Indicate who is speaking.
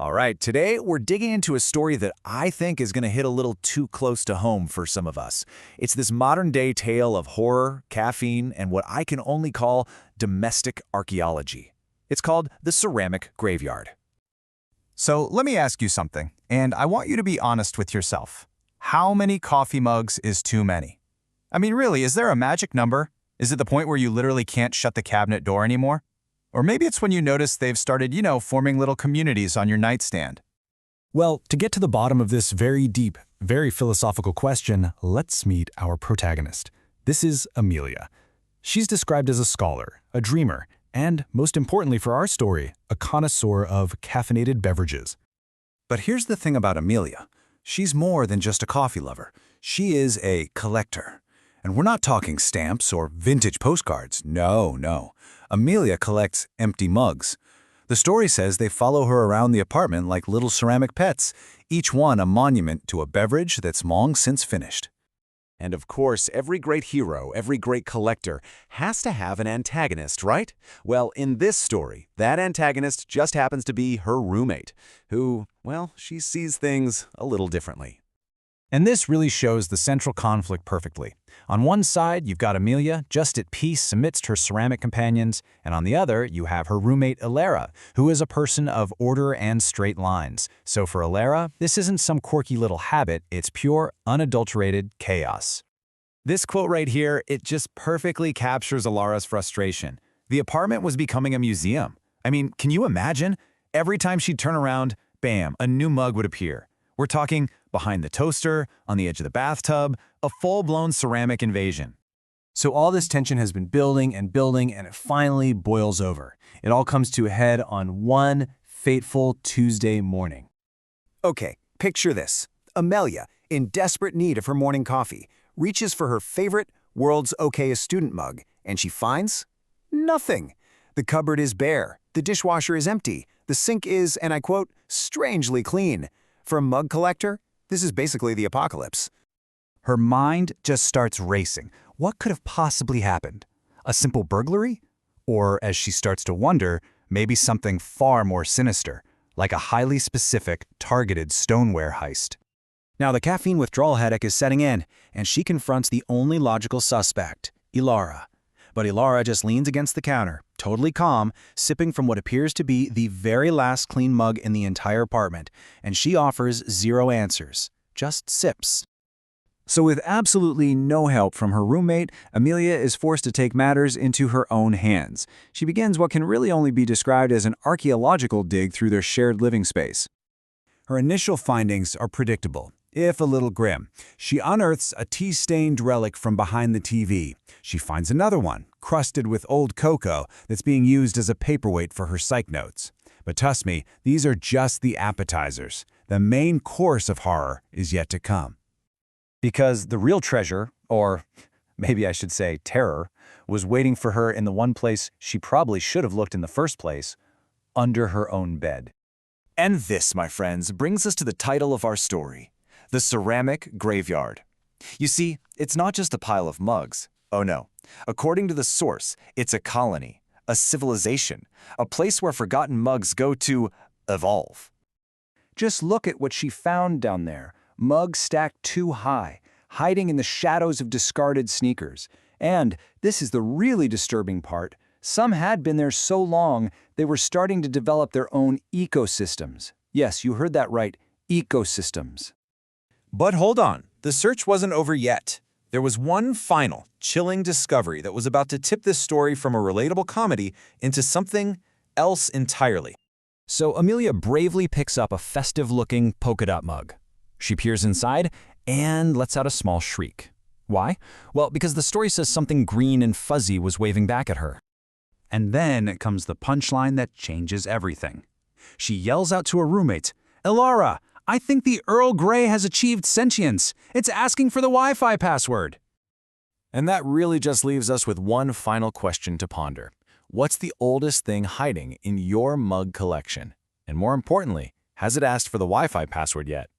Speaker 1: All right, today we're digging into a story that I think is going to hit a little too close to home for some of us. It's this modern-day tale of horror, caffeine, and what I can only call domestic archaeology. It's called The Ceramic Graveyard.
Speaker 2: So let me ask you something, and I want you to be honest with yourself. How many coffee mugs is too many? I mean, really, is there a magic number? Is it the point where you literally can't shut the cabinet door anymore? Or maybe it's when you notice they've started, forming little communities on your nightstand.
Speaker 3: Well, to get to the bottom of this very deep, very philosophical question, let's meet our protagonist. This is Amelia. She's described as a scholar, a dreamer, and, most importantly for our story, a connoisseur of caffeinated beverages.
Speaker 1: But here's the thing about Amelia. She's more than just a coffee lover. She is a collector. And we're not talking stamps or vintage postcards. No. Amelia collects empty mugs. The story says they follow her around the apartment like little ceramic pets, each one a monument to a beverage that's long since finished. And of course, every great hero, every great collector has to have an antagonist, right? Well, in this story, that antagonist just happens to be her roommate, who, well, she sees things a little differently.
Speaker 3: And this really shows the central conflict perfectly. On one side, you've got Amelia, just at peace amidst her ceramic companions, and on the other, you have her roommate Alara, who is a person of order and straight lines. So for Alara, this isn't some quirky little habit, it's pure, unadulterated chaos.
Speaker 1: This quote right here, it just perfectly captures Alara's frustration. The apartment was becoming a museum. I mean, can you imagine? Every time she'd turn around, bam, a new mug would appear. We're talking behind the toaster, on the edge of the bathtub, a full-blown ceramic invasion.
Speaker 3: So all this tension has been building, and it finally boils over. It all comes to a head on one fateful Tuesday morning.
Speaker 4: Okay, picture this. Amelia, in desperate need of her morning coffee, reaches for her favorite World's Okayest Student mug, and she finds nothing. The cupboard is bare, the dishwasher is empty, the sink is, and I quote, strangely clean. For a mug collector, this is basically the apocalypse.
Speaker 3: Her mind just starts racing. What could have possibly happened? A simple burglary? Or, as she starts to wonder, maybe something far more sinister, like a highly specific, targeted stoneware heist.
Speaker 4: Now the caffeine withdrawal headache is setting in, and she confronts the only logical suspect, Alara. But Alara just leans against the counter, totally calm, sipping from what appears to be the very last clean mug in the entire apartment, and she offers zero answers, just sips.
Speaker 1: So with absolutely no help from her roommate, Amelia is forced to take matters into her own hands. She begins what can really only be described as an archaeological dig through their shared living space. Her initial findings are predictable, if a little grim. She unearths a tea-stained relic from behind the TV. She finds another one, crusted with old cocoa, that's being used as a paperweight for her psych notes. But trust me, these are just the appetizers. The main course of horror is yet to come.
Speaker 3: Because the real treasure, or maybe I should say terror, was waiting for her in the one place she probably should have looked in the first place, under her own bed.
Speaker 1: And this, my friends, brings us to the title of our story, The Ceramic Graveyard. You see, it's not just a pile of mugs. Oh no. According to the source, it's a colony, a civilization, a place where forgotten mugs go to evolve.
Speaker 3: Just look at what she found down there. Mugs stacked too high, hiding in the shadows of discarded sneakers. And, this is the really disturbing part, some had been there so long they were starting to develop their own ecosystems. Yes, you heard that right, ecosystems.
Speaker 5: But hold on, the search wasn't over yet. There was one final, chilling discovery that was about to tip this story from a relatable comedy into something else entirely.
Speaker 3: So Amelia bravely picks up a festive-looking polka dot mug. She peers inside and lets out a small shriek. Why? Well, because the story says something green and fuzzy was waving back at her. And then comes the punchline that changes everything. She yells out to her roommate, "Alara, I think the Earl Grey has achieved sentience. It's asking for the Wi-Fi password."
Speaker 1: And that really just leaves us with one final question to ponder. What's the oldest thing hiding in your mug collection? And more importantly, has it asked for the Wi-Fi password yet?